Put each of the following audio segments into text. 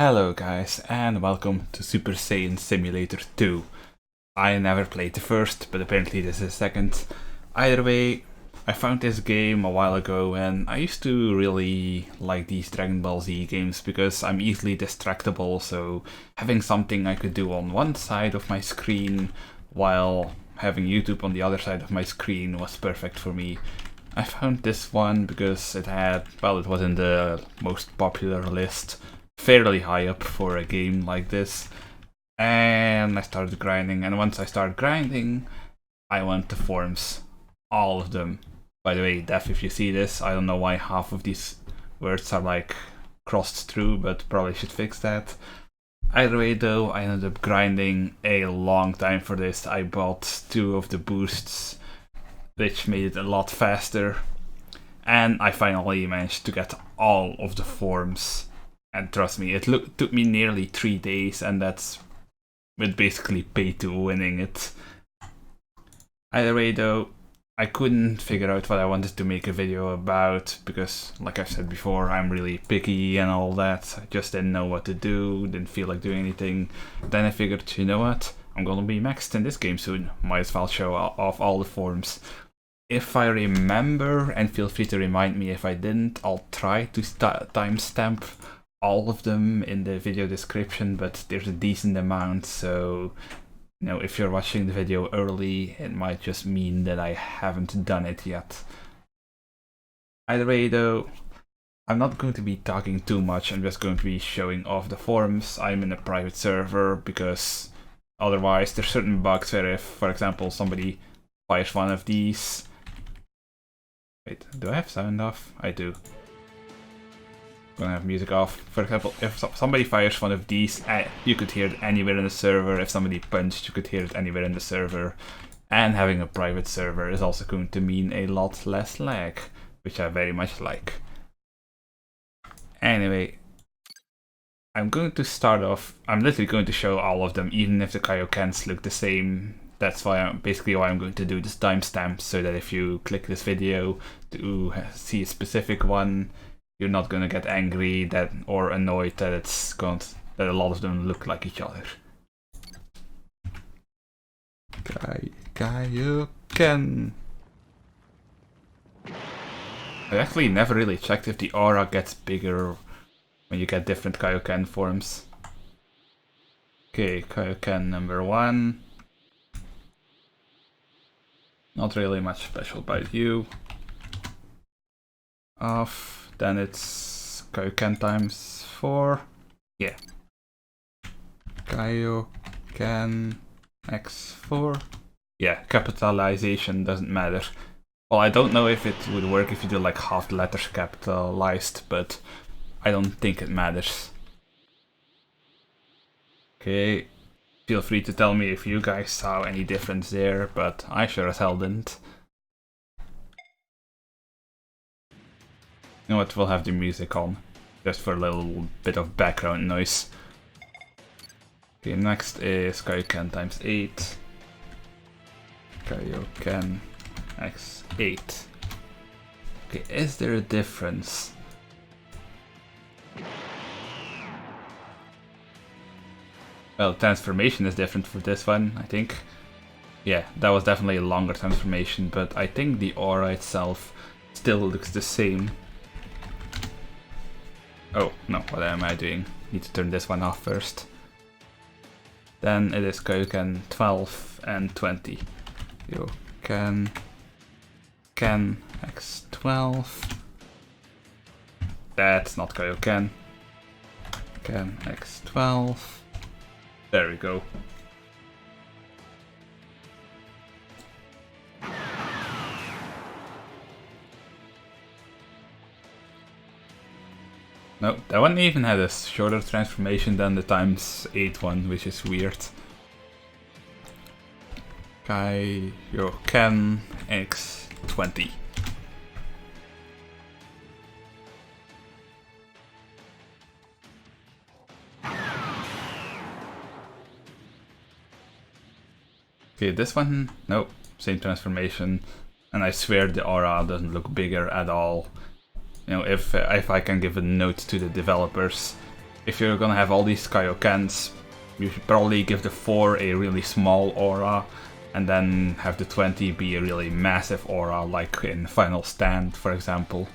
Hello guys and welcome to Super Saiyan Simulator 2. I never played the first, but apparently this is the second. Either way, I found this game a while ago and I used to really like these Dragon Ball Z games because I'm easily distractible, so having something I could do on one side of my screen while having YouTube on the other side of my screen was perfect for me. I found this one because it was in the most popular list, fairly high up for a game like this, and I started grinding, and once I started grinding I went to forums, all of them. By the way, Def, if you see this, I don't know why half of these words are like crossed through, but probably should fix that. Either way though, I ended up grinding a long time for this. I bought 2 of the boosts, which made it a lot faster, and I finally managed to get all of the forms. And trust me, it took me nearly 3 days, and that's with basically pay to winning it. Either way though, I couldn't figure out what I wanted to make a video about, because like I said before, I'm really picky and all that. I just didn't know what to do, didn't feel like doing anything. Then I figured, you know what, I'm gonna be maxed in this game soon, might as well show off all the forms. If I remember, and feel free to remind me if I didn't, I'll try to timestamp all of them in the video description, but there's a decent amount, so if you're watching the video early, it might just mean that I haven't done it yet. Either way though, I'm not going to be talking too much, I'm just going to be showing off the forums. I'm in a private server because otherwise there's certain bugs where if, for example, somebody fires one of these... Wait, do I have sound off? I do. Gonna have music off. For example, if somebody fires one of these, you could hear it anywhere in the server. If somebody punched, you could hear it anywhere in the server. And having a private server is also going to mean a lot less lag, which I very much like. Anyway, I'm going to start off. I'm literally going to show all of them, even if the Kaiokens look the same. That's basically why I'm going to do this timestamp, so that if you click this video to see a specific one, you're not gonna get angry or annoyed that that a lot of them look like each other. Kaioken. I actually never really checked if the aura gets bigger when you get different Kaioken forms. Okay, Kaioken number 1. Not really much special about you. Off. Then it's Kaioken times 4. Yeah. Kaioken x4. Yeah, capitalization doesn't matter. Well, I don't know if it would work if you do like half the letters capitalized, but I don't think it matters. Okay. Feel free to tell me if you guys saw any difference there, but I sure as hell didn't. You know what, we'll have the music on, just for a little bit of background noise. Okay, next is Kaioken times 8. Kaioken x8. Okay, is there a difference? Well, transformation is different for this one, I think. Yeah, that was definitely a longer transformation, but I think the aura itself still looks the same. Oh, no, what am I doing? Need to turn this one off first. Then it is Kaioken 12 and 20. Kaioken x12. That's not Kaioken. Kaioken x12. There we go. No, that one even had a shorter transformation than the times 8 one, which is weird. Kaioken x20. Okay, this one, nope, same transformation, and I swear the aura doesn't look bigger at all. If I can give a note to the developers, if you're gonna have all these Kaiokens, you should probably give the 4 a really small aura, and then have the 20 be a really massive aura, like in Final Stand, for example.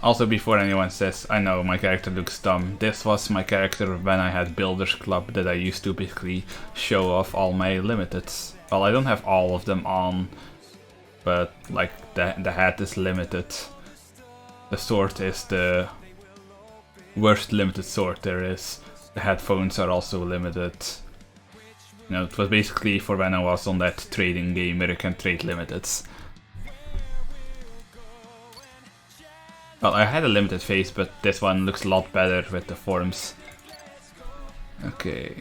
Also, before anyone says, I know my character looks dumb, this was my character when I had Builders Club that I used to basically show off all my limiteds. Well, I don't have all of them on, but like the hat is limited. The sword is the worst limited sword there is. The headphones are also limited. You know, it was basically for when I was on that trading game where you can trade limiteds. Well, I had a limited face, but this one looks a lot better with the forms. Okay,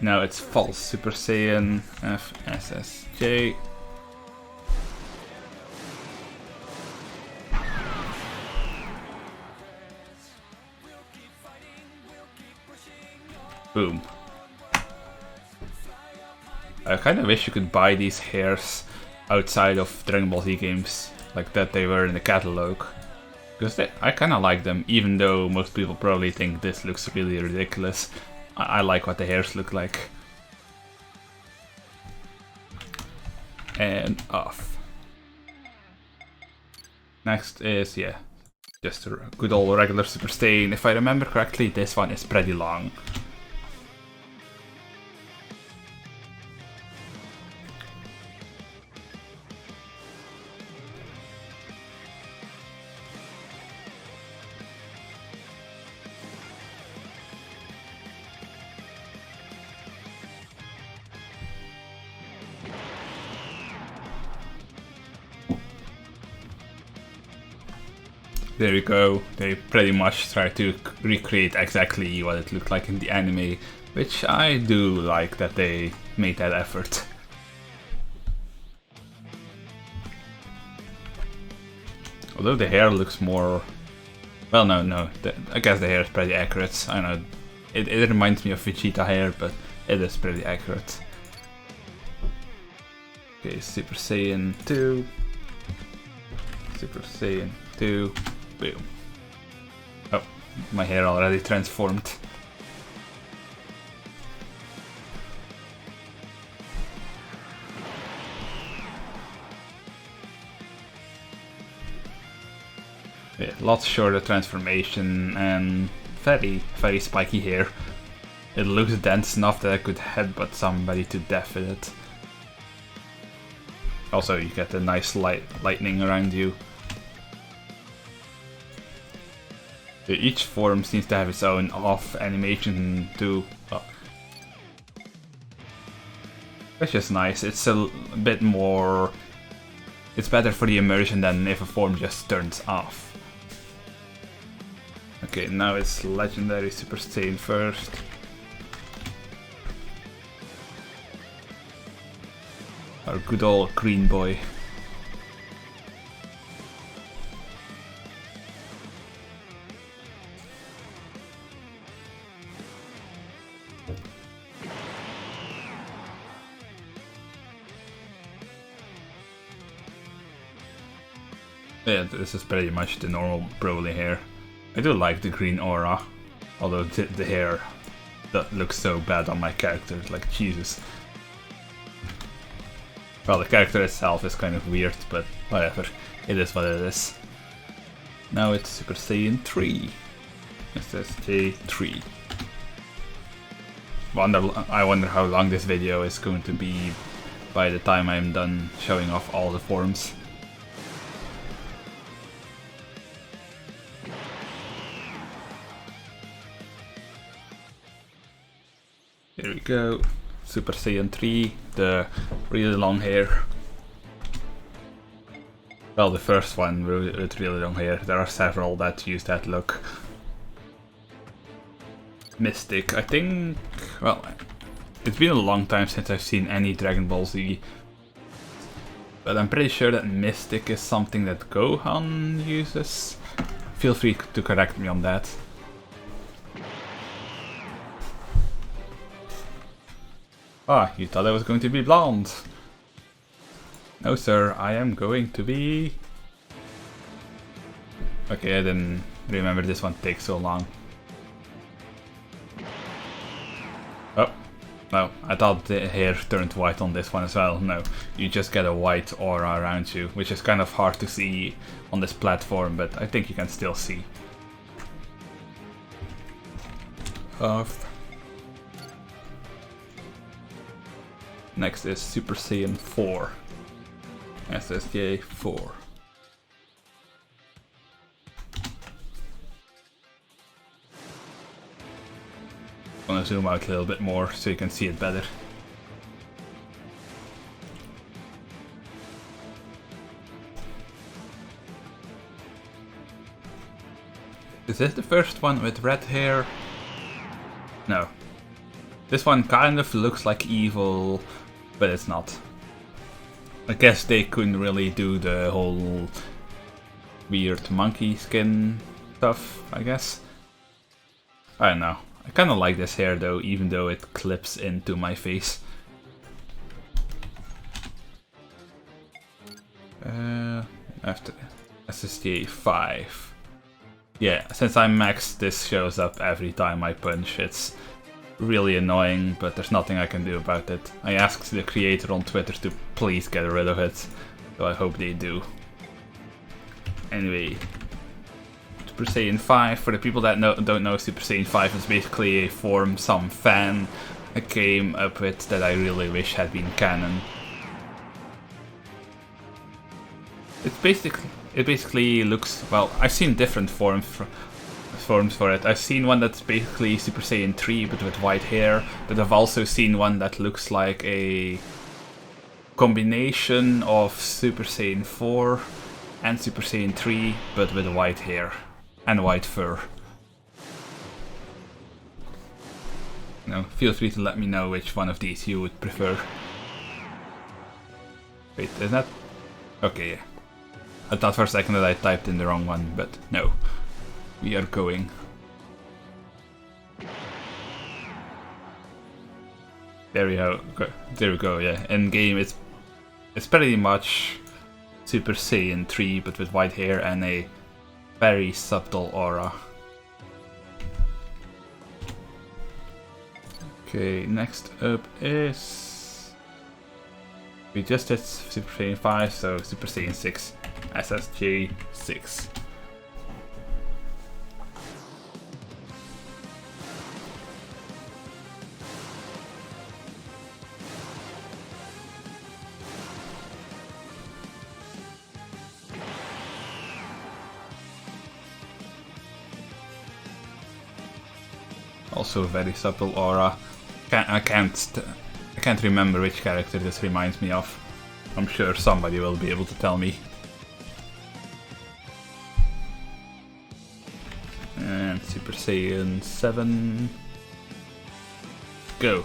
now it's false Super Saiyan FSSJ. Boom. I kind of wish you could buy these hairs outside of Dragon Ball Z games, like that they were in the catalog. Because I kind of like them, even though most people probably think this looks really ridiculous. I like what the hairs look like. And off. Next is, yeah, just a good old regular Super Saiyan. If I remember correctly, this one is pretty long. There you go, they pretty much try to recreate exactly what it looked like in the anime, which I do like that they made that effort. Although the hair looks more... well, no, I guess the hair is pretty accurate. I know, it reminds me of Vegeta hair, but it is pretty accurate. Okay, Super Saiyan 2. Super Saiyan 2. Boom. Oh, my hair already transformed. Yeah, lots shorter transformation and very, very spiky hair. It looks dense enough that I could headbutt somebody to death with it. Also, you get a nice lightning around you. Each form seems to have its own off animation too. Oh. Which is nice. It's a bit more... it's better for the immersion than if a form just turns off. Okay, now it's Legendary Super Saiyan first. Our good old green boy. Yeah, this is pretty much the normal Broly hair. I do like the green aura, although the hair that looks so bad on my character, like Jesus. Well, the character itself is kind of weird, but whatever, it is what it is. Now it's Super Saiyan 3. SSJ 3. I wonder how long this video is going to be by the time I'm done showing off all the forms. Here we go, Super Saiyan 3, the really long hair. Well, the first one with really long hair. There are several that use that look. Mystic, I think, well, it's been a long time since I've seen any Dragon Ball Z. But I'm pretty sure that Mystic is something that Gohan uses. Feel free to correct me on that. Ah, you thought I was going to be blonde. No sir, I am going to be... Okay, I didn't remember this one takes so long. Oh, no, I thought the hair turned white on this one as well. No, you just get a white aura around you, which is kind of hard to see on this platform, but I think you can still see. Next is Super Saiyan 4. SSJ 4. I'm gonna zoom out a little bit more so you can see it better. Is this the first one with red hair? No. This one kind of looks like evil, but it's not. I guess they couldn't really do the whole weird monkey skin stuff, I guess. I don't know. I kinda like this hair though, even though it clips into my face. After SSJ 5. Yeah, since I'm max, this shows up every time I punch. It's really annoying, but there's nothing I can do about it. I asked the creator on Twitter to please get rid of it, so I hope they do. Anyway, Super Saiyan 5, for the people that don't know, Super Saiyan 5 is basically a form some fan came up with that I really wish had been canon. It basically looks, well, I've seen different forms for it. I've seen one that's basically Super Saiyan 3 but with white hair, but I've also seen one that looks like a combination of Super Saiyan 4 and Super Saiyan 3 but with white hair and white fur. Now, feel free to let me know which one of these you would prefer. Wait, is that... Okay, yeah. I thought for a second that I typed in the wrong one, but no. We are going. There we go. There we go, yeah. In game it's pretty much Super Saiyan 3 but with white hair and a very subtle aura. Okay, next up is... We just did Super Saiyan 5, so Super Saiyan 6. SSJ 6. Also very subtle aura. I can't remember which character this reminds me of. I'm sure somebody will be able to tell me. And Super Saiyan 7. Go.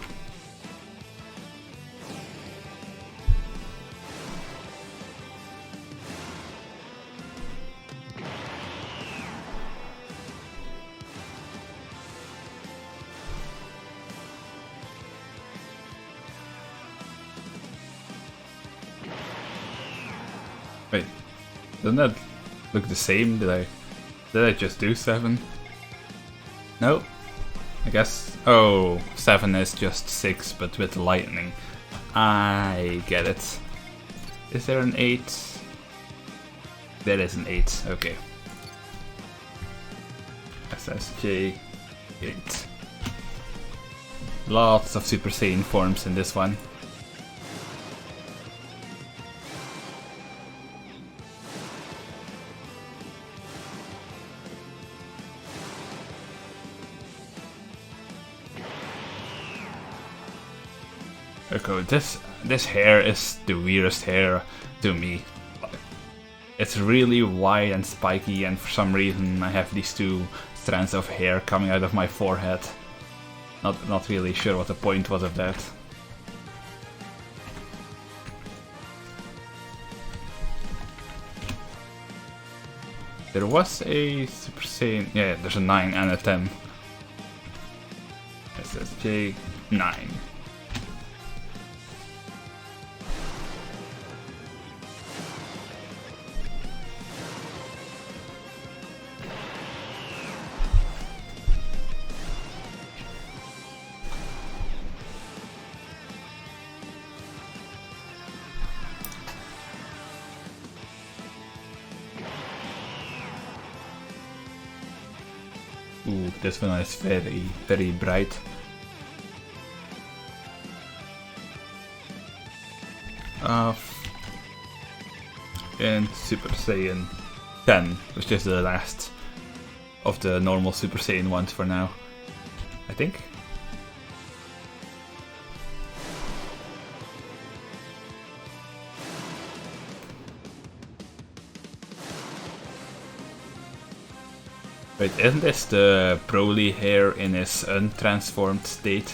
Wait, doesn't that look the same? Did I just do 7? No? I guess... Oh, 7 is just 6 but with lightning. I get it. Is there an 8? There is an 8, okay. SSJ 8. Lots of Super Saiyan forms in this one. Okay, this hair is the weirdest hair to me. It's really wide and spiky, and for some reason I have these two strands of hair coming out of my forehead. Not really sure what the point was of that. There was a Super Saiyan... Yeah, there's a 9 and a 10. SSJ 9. Ooh, this one is very, very bright. And Super Saiyan 10, which is the last of the normal Super Saiyan ones for now, I think. Wait, isn't this the Broly hair in his untransformed state?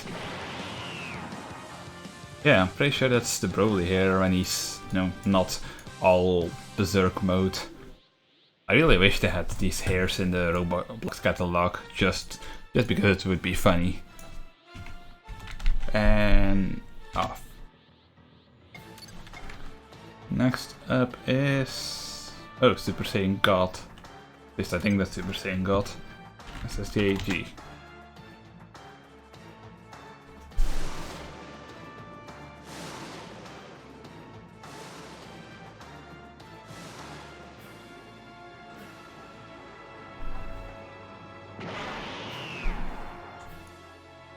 Yeah, I'm pretty sure that's the Broly hair when he's, you know, not all berserk mode. I really wish they had these hairs in the Roblox catalog, just because it would be funny. And off. Next up is Super Saiyan God. At least I think that's Super Saiyan God. SSJG.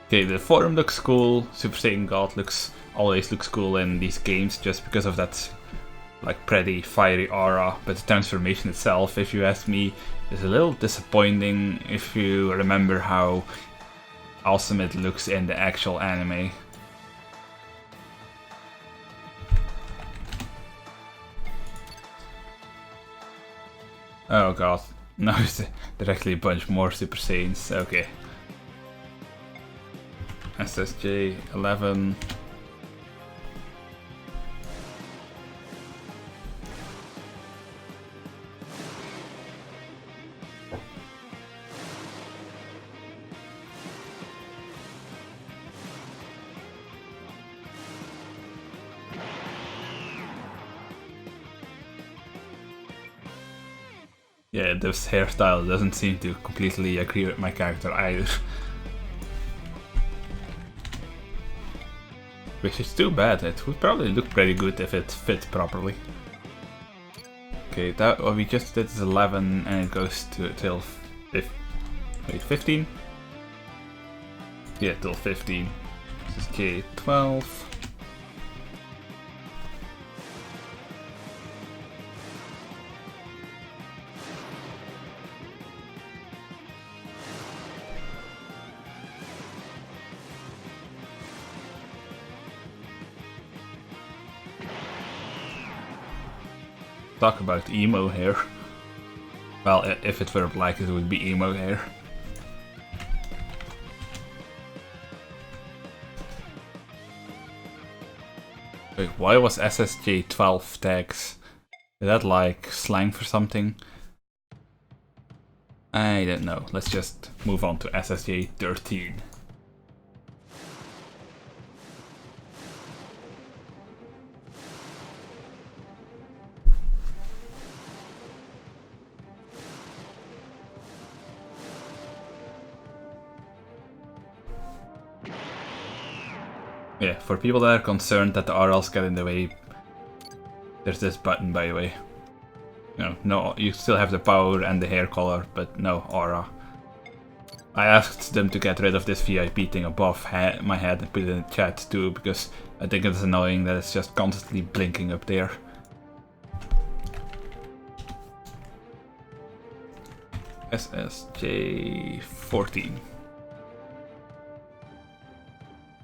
Okay, the form looks cool. Super Saiyan God always looks cool in these games just because of that like pretty fiery aura, but the transformation itself, if you ask me, is a little disappointing if you remember how awesome it looks in the actual anime. Oh god, now there's actually a bunch more Super Saiyans, okay. SSJ 11. Yeah, this hairstyle doesn't seem to completely agree with my character either. Which is too bad, it would probably look pretty good if it fit properly. Okay, that what we just did is 11 and it goes to till 15? Yeah, till 15. This is K12. Talk about emo hair. Well, if it were black, it would be emo hair. Wait, why was SSJ 12 tags? Is that like slang for something? I don't know. Let's just move on to SSJ 13. Yeah, for people that are concerned that the RLs get in the way, there's this button, by the way. No, you still have the power and the hair color, but no aura. I asked them to get rid of this VIP thing above my head and put it in the chat too, because I think it's annoying that it's just constantly blinking up there. SSJ 14.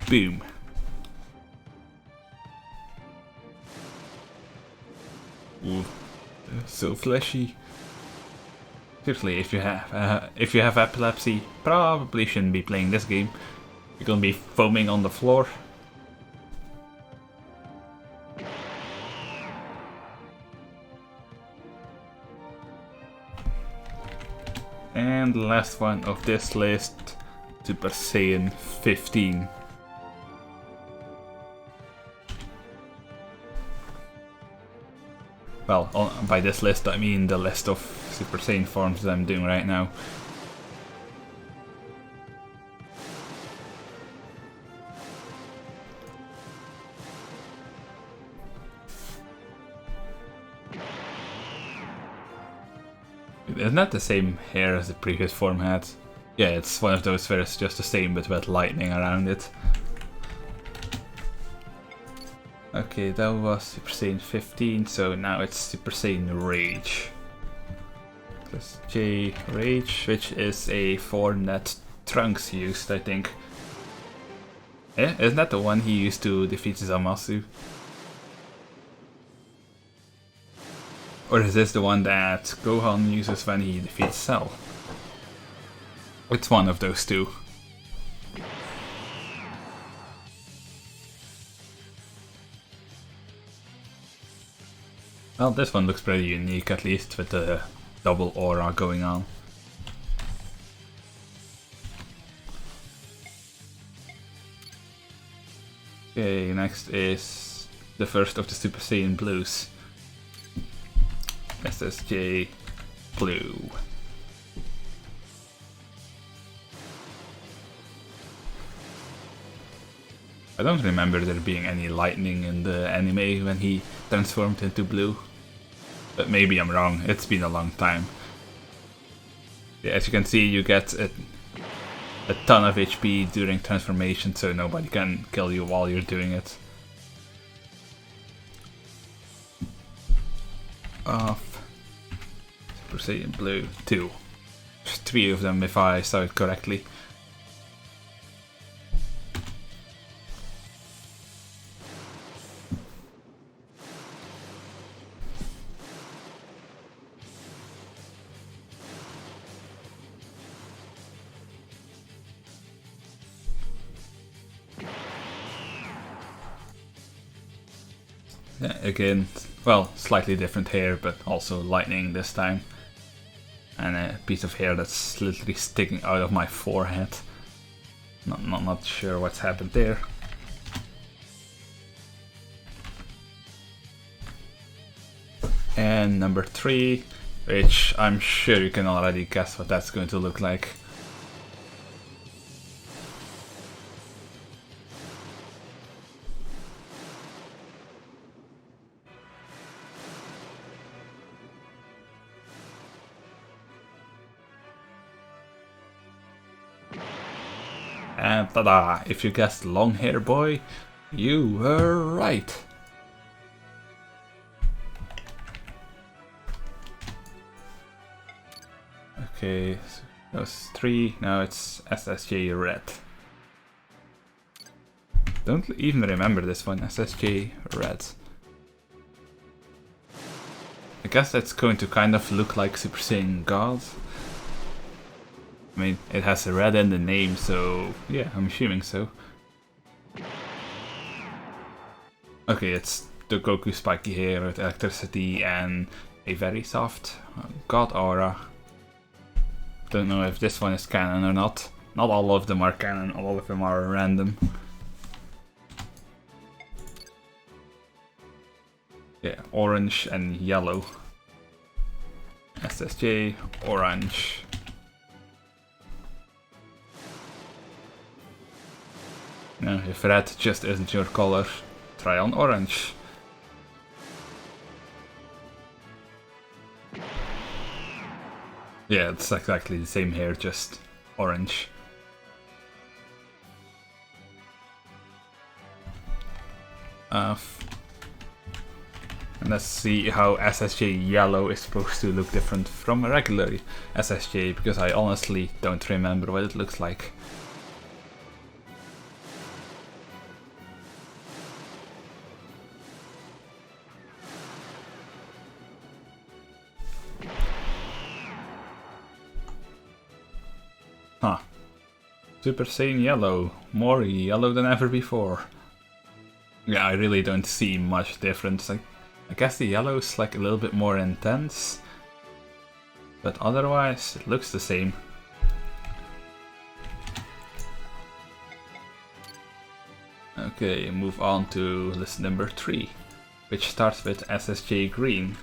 Boom. Ooh, so fleshy. Seriously, if you have epilepsy, probably shouldn't be playing this game. You're gonna be foaming on the floor. And the last one of this list, Super Saiyan 15. Well, by this list I mean the list of Super Saiyan forms that I'm doing right now. Isn't that the same hair as the previous form had? Yeah, it's one of those where it's just the same but with lightning around it. Okay, that was Super Saiyan 15, so now it's Super Saiyan Rage. Plus J Rage, which is a 4-net Trunks used, I think. Yeah, isn't that the one he used to defeat Zamasu? Or is this the one that Gohan uses when he defeats Cell? It's one of those two. Well, this one looks pretty unique, at least with the double aura going on. Okay, next is the first of the Super Saiyan Blues. SSJ Blue. I don't remember there being any lightning in the anime when he transformed into blue. But maybe I'm wrong, it's been a long time. Yeah, as you can see, you get a ton of HP during transformation, so nobody can kill you while you're doing it. Of Super Saiyan Blue 2. There's 3 of them if I saw it correctly. Yeah, again, well, slightly different hair, but also lightning this time. And a piece of hair that's literally sticking out of my forehead. Not sure what's happened there. And number 3, which I'm sure you can already guess what that's going to look like. And tada! If you guessed long hair boy, you were right. Okay, so that was 3, now it's SSJ Red. Don't even remember this one, SSJ Red. I guess that's going to kind of look like Super Saiyan God. I mean, it has a red in the name, so yeah, I'm assuming so. Okay, it's the Goku spiky hair with electricity and a very soft God aura. Don't know if this one is canon or not. Not all of them are canon, all of them are random. Yeah, orange and yellow. SSJ, orange. Now, if red just isn't your color, try on orange. Yeah, it's exactly the same hair, just orange. And let's see how SSJ yellow is supposed to look different from a regular SSJ, because I honestly don't remember what it looks like. Huh. Super Saiyan Yellow. More yellow than ever before. Yeah, I really don't see much difference. I guess the yellow is like a little bit more intense. But otherwise, it looks the same. Okay, move on to list number 3, which starts with SSJ Green.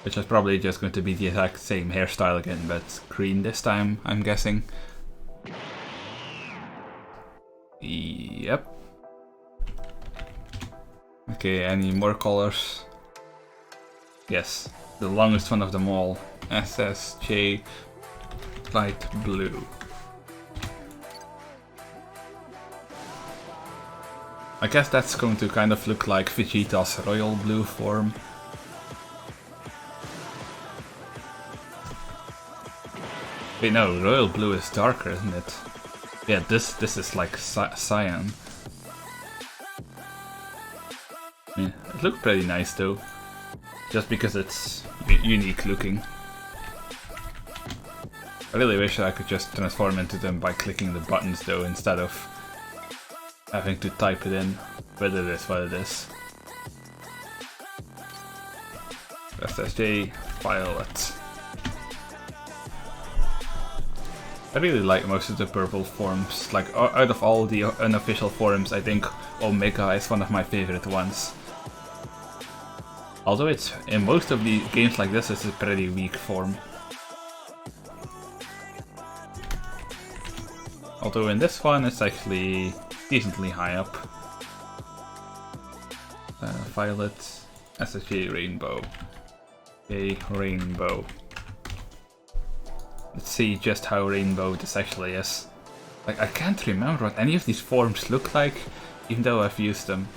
Which is probably just going to be the exact same hairstyle again, but green this time, I'm guessing. Yep. Okay, any more colors? Yes, the longest one of them all. SSJ Light Blue. I guess that's going to kind of look like Vegeta's Royal Blue form. Wait, no, Royal Blue is darker, isn't it? Yeah, this is like cyan. Yeah, it looked pretty nice though, just because it's unique looking. I really wish I could just transform into them by clicking the buttons though, instead of having to type it in, but it is what it is. SSJ Violet. I really like most of the purple forms. Like, out of all the unofficial forms, I think Omega is one of my favorite ones. Although it's, in most of the games like this, it's a pretty weak form. Although in this one, it's actually decently high up. Violet, SSJ Rainbow. A Rainbow. Let's see just how rainbow this actually is. Like, I can't remember what any of these forms look like, even though I've used them.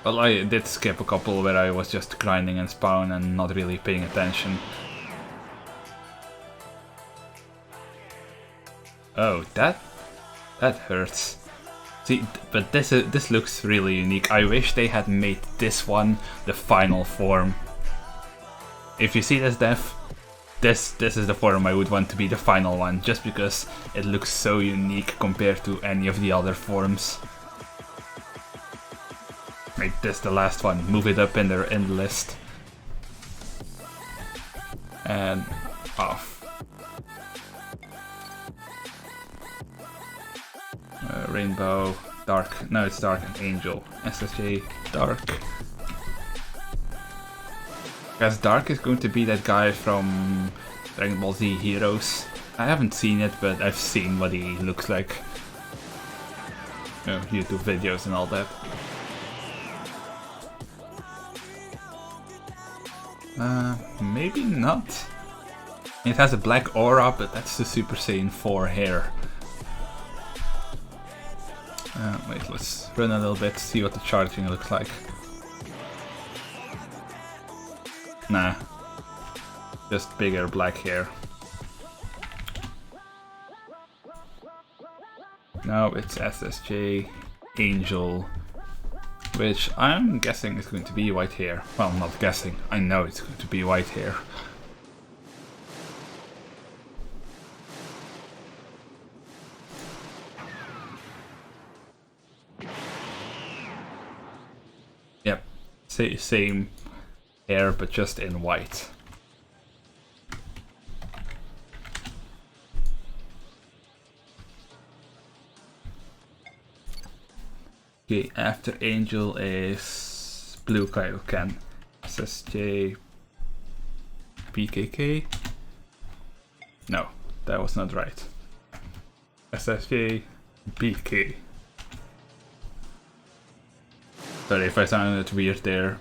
Well, I did skip a couple where I was just grinding and spawn and not really paying attention. Oh, that hurts. See, but this looks really unique. I wish they had made this one the final form. If you see this, Dev, this is the form I would want to be the final one, just because it looks so unique compared to any of the other forms. Make this the last one, move it up in the list. And off. Rainbow, dark, no it's dark, and angel. SSJ, dark. Guess dark is going to be that guy from Dragon Ball Z Heroes. I haven't seen it, but I've seen what he looks like. YouTube videos and all that. Maybe not. It has a black aura, but that's the Super Saiyan 4 hair. Wait, let's run a little bit, see what the charging looks like. Nah, just bigger black hair. Now it's SSJ Angel, which I'm guessing is going to be white hair. Well, not guessing, I know it's going to be white hair. Yep, same hair, but just in white. Okay, after Angel is Blue Kaioken. SSJ BKK? No, that was not right. SSJ BK. Sorry if I sounded weird there.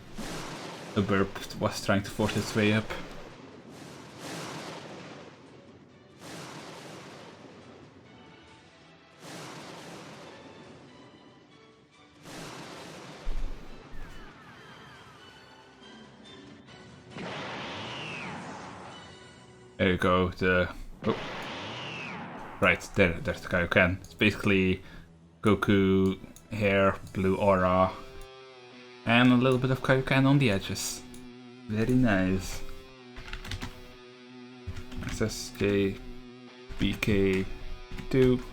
A burp was trying to force its way up. There you go, oh. Right, there's the Kaioken. It's basically Goku hair, blue aura, and a little bit of Kaioken on the edges. Very nice. SSJ BK2.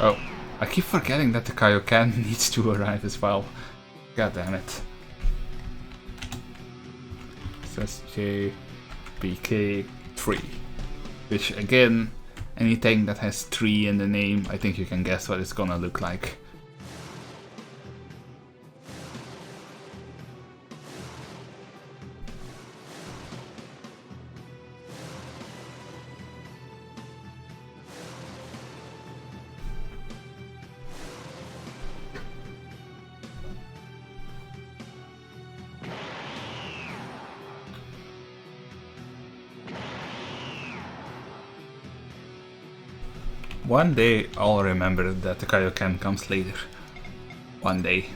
Oh, I keep forgetting that the Kaioken needs to arrive as well. God damn it. SSJBK3. Which again, anything that has 3 in the name, I think you can guess what it's gonna look like. One day I'll remember that the Kaioken comes later. One day.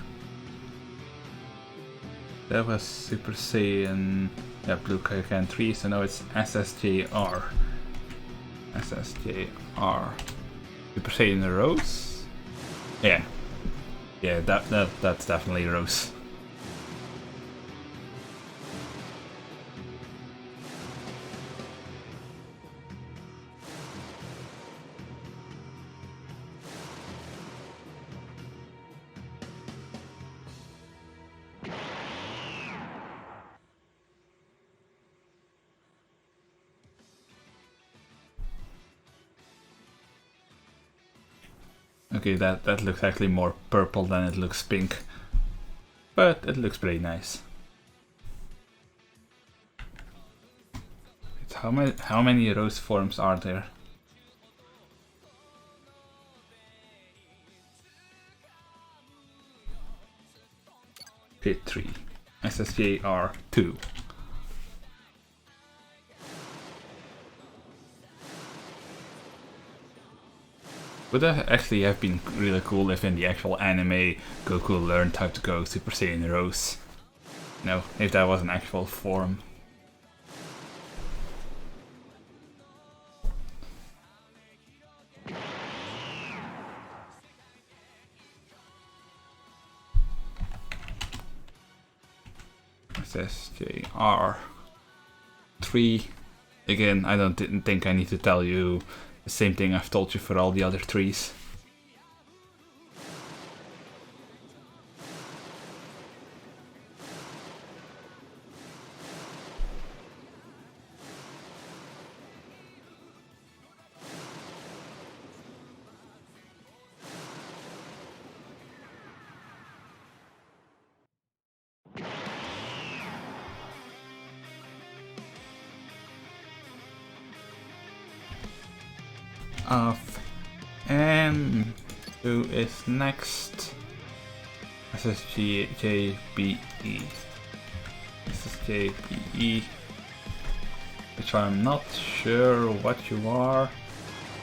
That was Super Saiyan Blue Kaioken 3, so now it's SSJR. SSJR. Super Saiyan Rose? Yeah. Yeah, that's definitely Rose. Okay, that looks actually more purple than it looks pink, but it looks pretty nice. It's how many Rose forms are there? Hit 3. SSJR 2. Would that actually have been really cool if in the actual anime Goku learned how to go Super Saiyan Rose? No, if that was an actual form. SSJR 3. Again, I didn't think I need to tell you the same thing I've told you for all the other 3s. And who is next? SSJBE. SSJBE. Which I'm not sure what you are.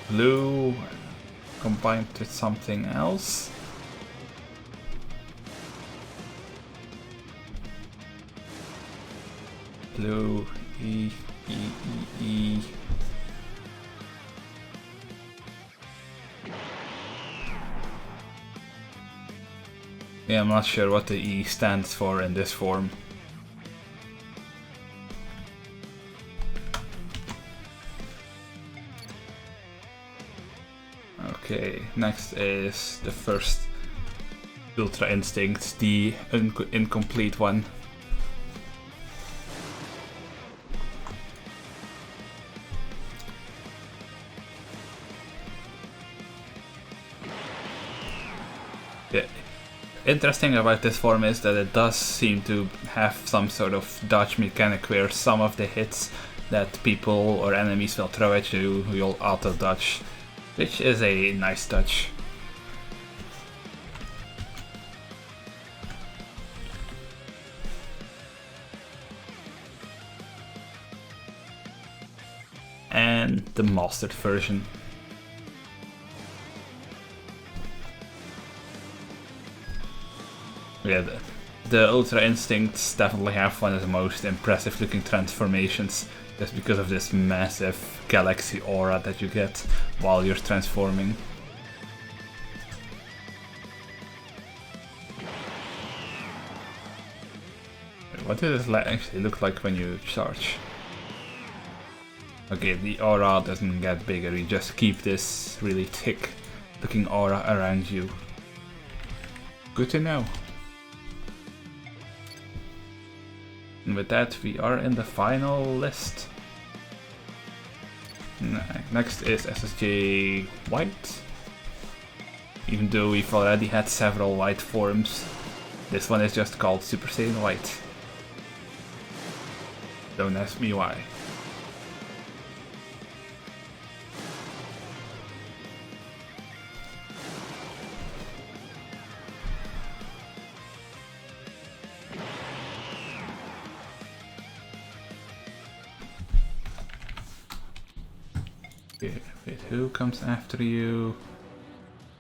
Blue combined with something else. Blue E. Yeah, I'm not sure what the E stands for in this form. Okay, next is the first Ultra Instinct, the incomplete one. Yeah. Interesting about this form is that it does seem to have some sort of dodge mechanic where some of the hits that people or enemies will throw at you, you'll auto dodge, which is a nice touch. And the mastered version. Yeah, the Ultra Instincts definitely have one of the most impressive looking transformations, just because of this massive galaxy aura that you get while you're transforming. What does it actually look like when you charge? Okay, the aura doesn't get bigger, you just keep this really thick looking aura around you. Good to know. And with that, we are in the final list. Next is SSJ White. Even though we've already had several white forms, this one is just called Super Saiyan White. Don't ask me why. Wait, who comes after you?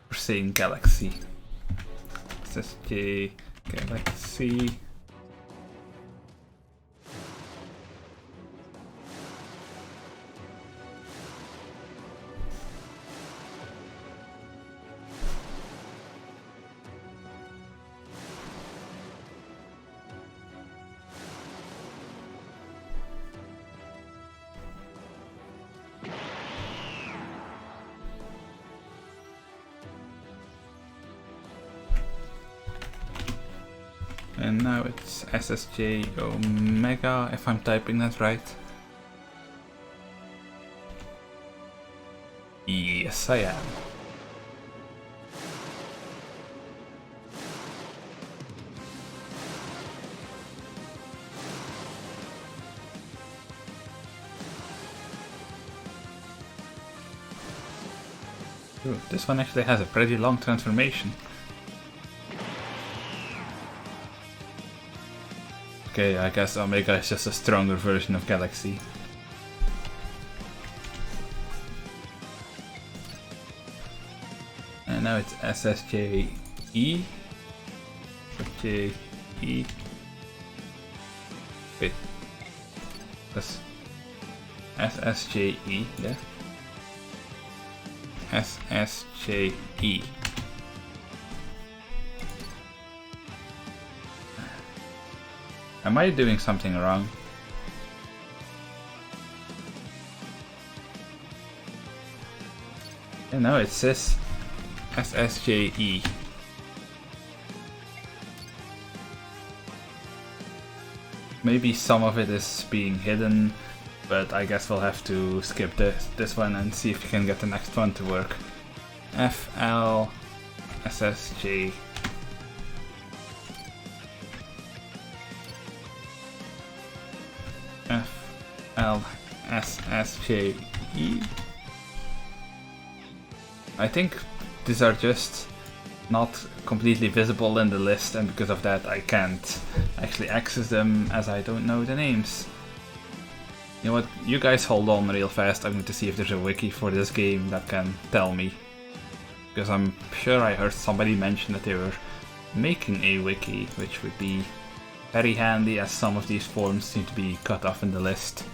We're saying Galaxy. SSJ Galaxy. And now it's SSJ Omega, if I'm typing that right. Yes, I am. Ooh, this one actually has a pretty long transformation. Okay, I guess Omega is just a stronger version of Galaxy. And now it's SSJE. SSJE. Wait. That's SSJE, yeah? SSJE. Am I doing something wrong? No, it says SSJE. Maybe some of it is being hidden, but I guess we'll have to skip this one and see if we can get the next one to work. FLSSJ. FLSSJE. I think these are just not completely visible in the list, and because of that I can't actually access them as I don't know the names. You know what, you guys hold on real fast, I'm going to see if there's a wiki for this game that can tell me. Because I'm sure I heard somebody mention that they were making a wiki, which would be very handy as some of these forms seem to be cut off in the list.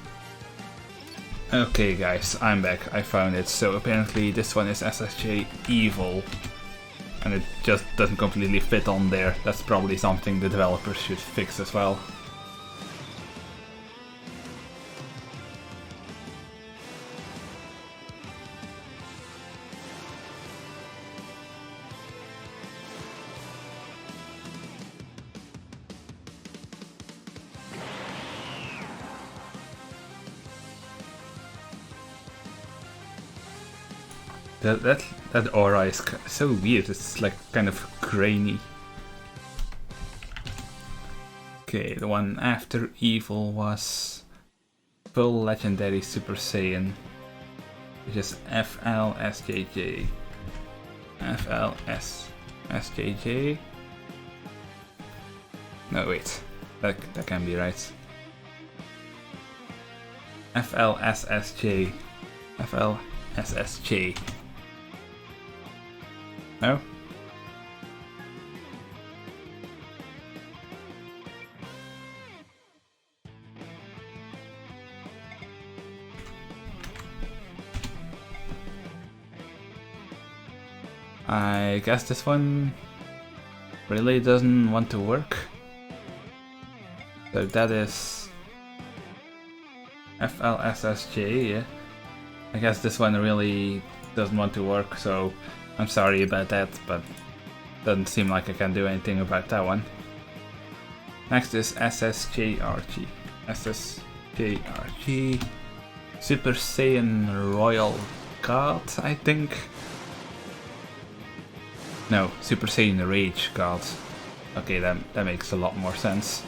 Okay guys, I'm back, I found it. So apparently this one is SSJ Evil, and it just doesn't completely fit on there. That's probably something the developers should fix as well. That aura is so weird, it's like kind of grainy. Okay, the one after Evil was Full Legendary Super Saiyan, which is FLSJJ. FLSJJ? No wait, that can't be right. FLSSJ. FLSSJ. No? I guess this one really doesn't want to work. So that is FLSSJ, yeah. I guess this one really doesn't want to work, so I'm sorry about that, but doesn't seem like I can do anything about that one. Next is SSJRG. SSJRG. Super Saiyan Royal God, I think. No, Super Saiyan Rage God. Okay, that makes a lot more sense.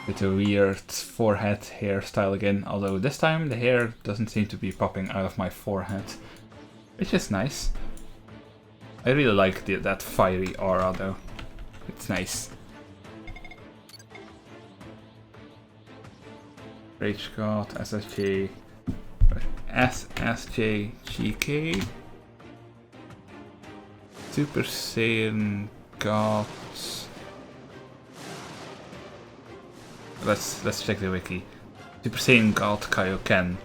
With a weird forehead hairstyle again, although this time the hair doesn't seem to be popping out of my forehead, which is nice. I really like that fiery aura though, it's nice. Rage God, SSJGK, Super Saiyan God. Let's check the wiki. Super Saiyan God Kaioken.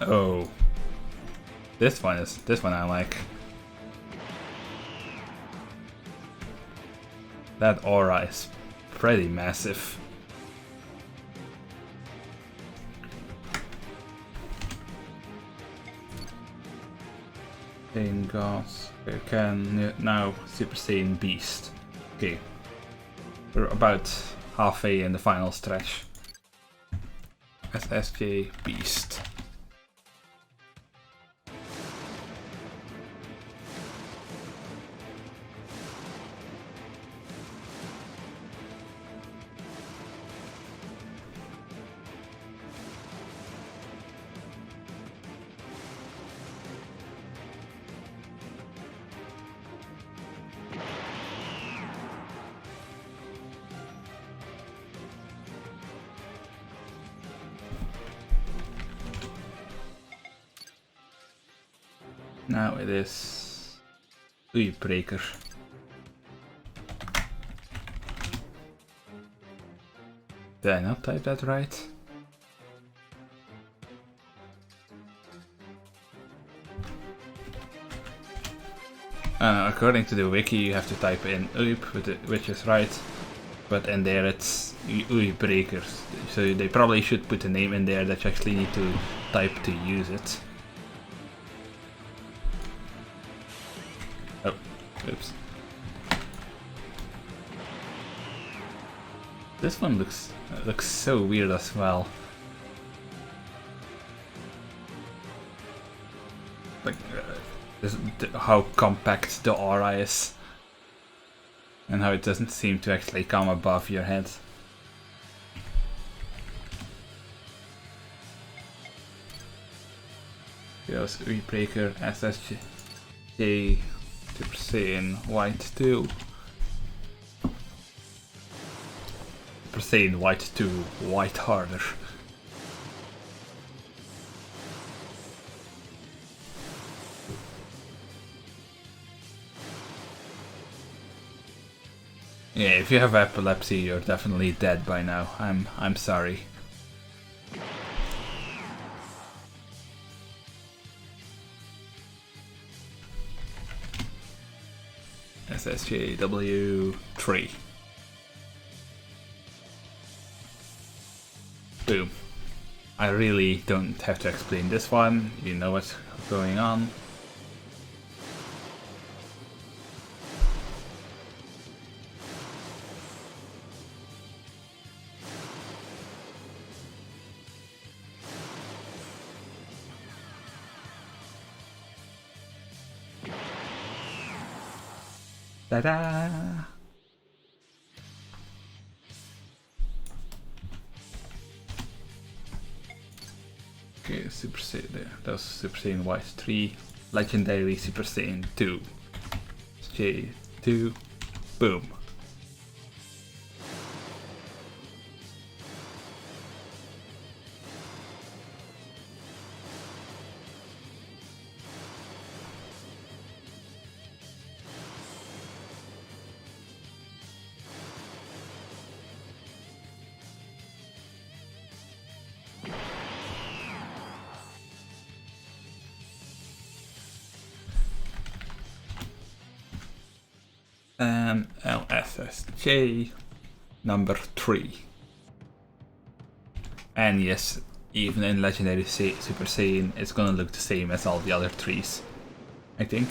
Oh, this one I like. That aura is pretty massive. Saiyan God, can now Super Saiyan Beast. Okay, we're about halfway in the final stretch. SSJ Beast. Now it is Breaker. Did I not type that right? According to the wiki you have to type in Uip, which is right, but in there it's Breaker. So they probably should put a name in there that you actually need to type to use it. Oh, oops. This one looks so weird as well. Like how compact the aura is, and how it doesn't seem to actually come above your head. Here's Rebreaker, SSJ, Super Saiyan White 2. Super Saiyan White 2, White Harder. Yeah, if you have epilepsy, you're definitely dead by now. I'm sorry. SSJW3. Boom. I really don't have to explain this one, you know what's going on. Ta-da! Okay, Super Saiyan there. That was Super Saiyan White 3. Legendary Super Saiyan 2. J2. Boom. and LSSJ number 3. And yes, even in Legendary Super Saiyan, it's gonna look the same as all the other 3s, I think.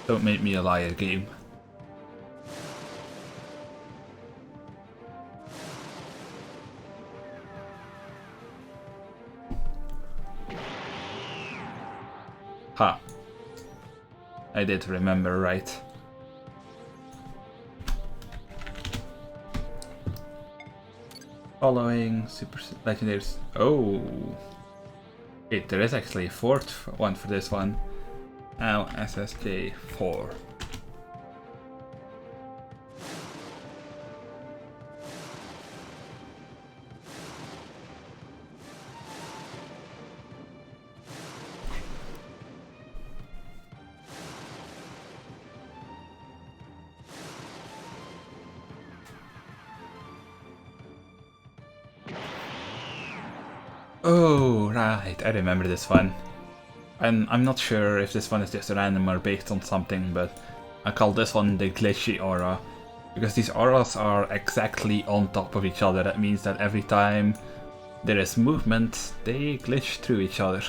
Don't make me a liar, game. Ha. I did remember right. Following Super Legendaries. Oh! Wait, there is actually a fourth one for this one. LSSJ 4. Oh, right, I remember this one. And I'm not sure if this one is just random or based on something, but I call this one the glitchy aura. Because these auras are exactly on top of each other. That means that every time there is movement, they glitch through each other.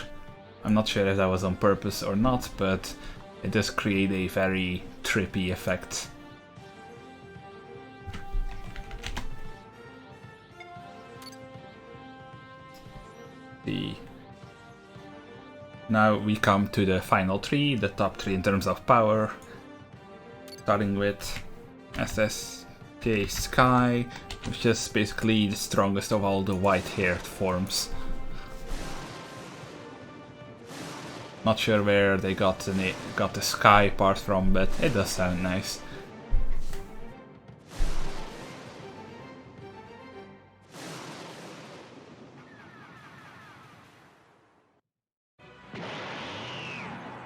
I'm not sure if that was on purpose or not, but it does create a very trippy effect. Now we come to the final 3, the top 3 in terms of power. Starting with SSJ Sky, which is basically the strongest of all the white-haired forms. Not sure where they got the Sky part from, but it does sound nice.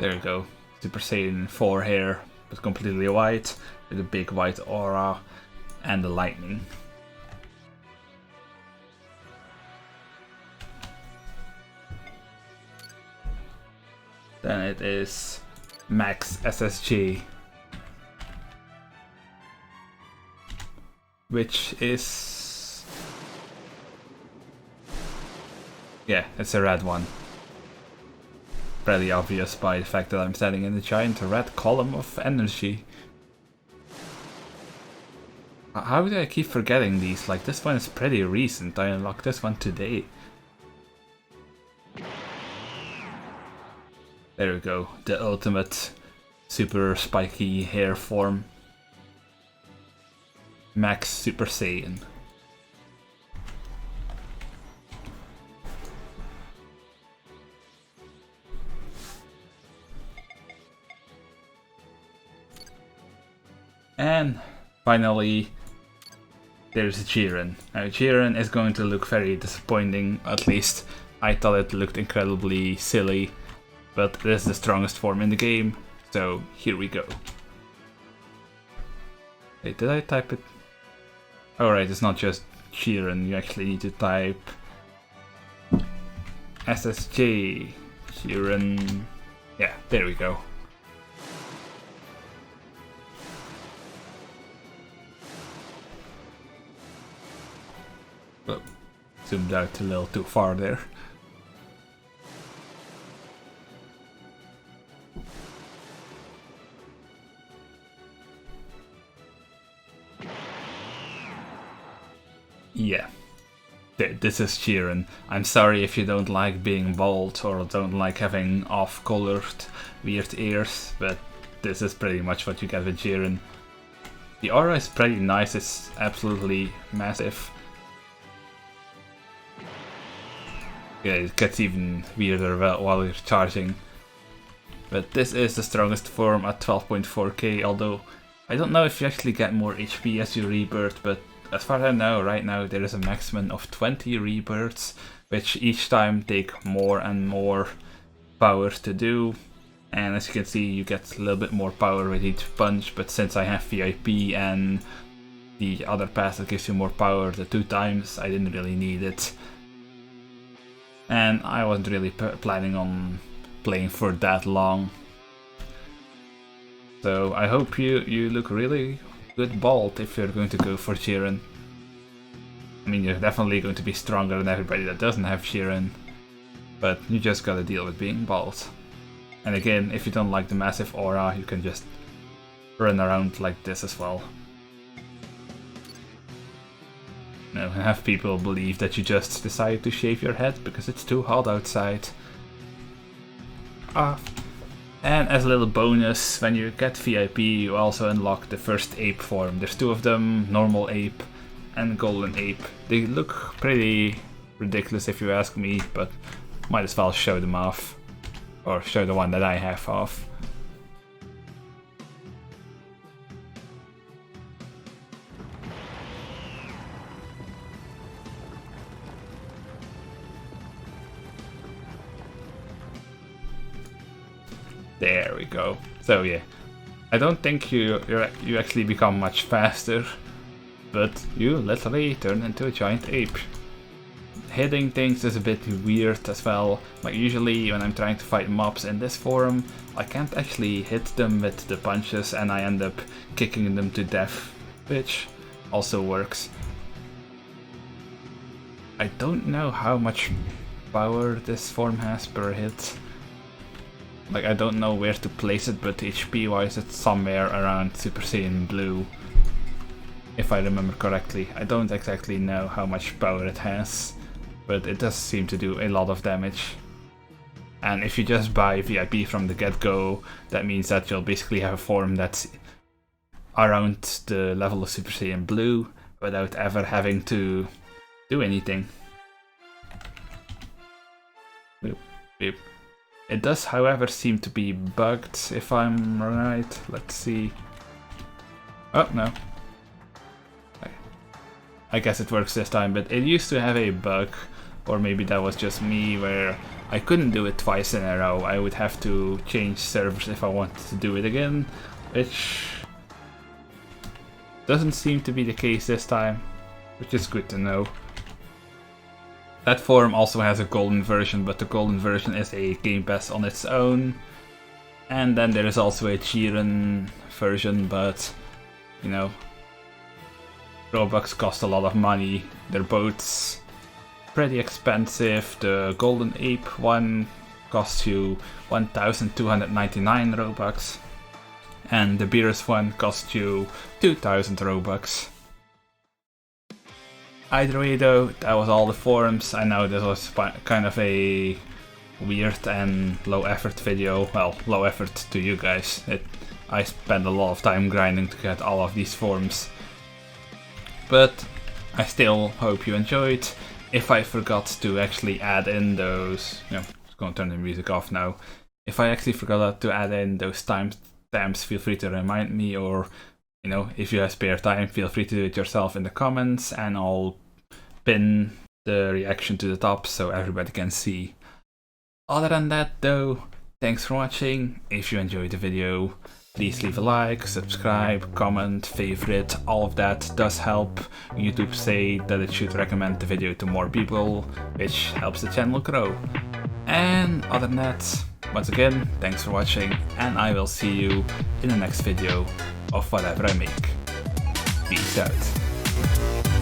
There you go, Super Saiyan 4 hair, but completely white, with a big white aura and the lightning. Then it is Max SSJ, which is... yeah, it's a red one. Pretty obvious by the fact that I'm standing in the giant red column of energy. How do I keep forgetting these? Like, this one is pretty recent. I unlocked this one today. There we go. The ultimate super spiky hair form. Max Super Saiyan. And finally, there's Jiren. Now Jiren is going to look very disappointing, at least I thought it looked incredibly silly, but this is the strongest form in the game, so here we go. Wait, did I type it? Alright, it's not just Jiren, you actually need to type SSJ Jiren. Yeah, there we go. Oh, zoomed out a little too far there. Yeah, this is Jiren. I'm sorry if you don't like being bald or don't like having off-colored weird ears, but this is pretty much what you get with Jiren. The aura is pretty nice, it's absolutely massive. Yeah, it gets even weirder while you're charging. But this is the strongest form at 12.4k, although I don't know if you actually get more HP as you rebirth, but as far as I know, right now there is a maximum of 20 rebirths, which each time take more and more power to do. And as you can see, you get a little bit more power with each punch, but since I have VIP and the other pass that gives you more power the 2 times, I didn't really need it. And I wasn't really planning on playing for that long. So I hope you look really good bald if you're going to go for Jiren. I mean, you're definitely going to be stronger than everybody that doesn't have Jiren, but you just gotta deal with being bald. And again, if you don't like the massive aura, you can just run around like this as well. No, have people believe that you just decide to shave your head because it's too hot outside. And as a little bonus, when you get VIP, you also unlock the first ape form. There's two of them, normal ape and golden ape. They look pretty ridiculous if you ask me, but might as well show them off. Or show the one that I have off. There we go. So yeah, I don't think you actually become much faster, but you literally turn into a giant ape. Hitting things is a bit weird as well. Like usually when I'm trying to fight mobs in this forum, I can't actually hit them with the punches and I end up kicking them to death, which also works. I don't know how much power this form has per hit. Like, I don't know where to place it, but HP wise it's somewhere around Super Saiyan Blue, if I remember correctly. I don't exactly know how much power it has, but it does seem to do a lot of damage. And if you just buy VIP from the get-go, that means that you'll basically have a form that's around the level of Super Saiyan Blue without ever having to do anything. Boop, boop. It does, however, seem to be bugged, if I'm right. Let's see. Oh, no. I guess it works this time, but it used to have a bug, or maybe that was just me, where I couldn't do it twice in a row. I would have to change servers if I wanted to do it again, which doesn't seem to be the case this time, which is good to know. That form also has a golden version, but the golden version is a Game Pass on its own. And then there is also a Jiren version, but, you know, Robux cost a lot of money. They're both pretty expensive. The golden ape one costs you 1,299 Robux. And the Beerus one costs you 2,000 Robux. Either way though, that was all the forums. I know this was kind of a weird and low effort video. Well, low effort to you guys. I spent a lot of time grinding to get all of these forums. But I still hope you enjoyed. If I forgot to actually add in those... I'm just gonna turn the music off now. If I actually forgot to add in those timestamps, feel free to remind me, or, you know, if you have spare time, feel free to do it yourself in the comments, and I'll pin the reaction to the top so everybody can see. Other than that though, thanks for watching. If you enjoyed the video, please leave a like, subscribe, comment, favorite. All of that does help. YouTube say that it should recommend the video to more people, which helps the channel grow. And other than that, once again, thanks for watching, and I will see you in the next video of whatever I make. Peace out.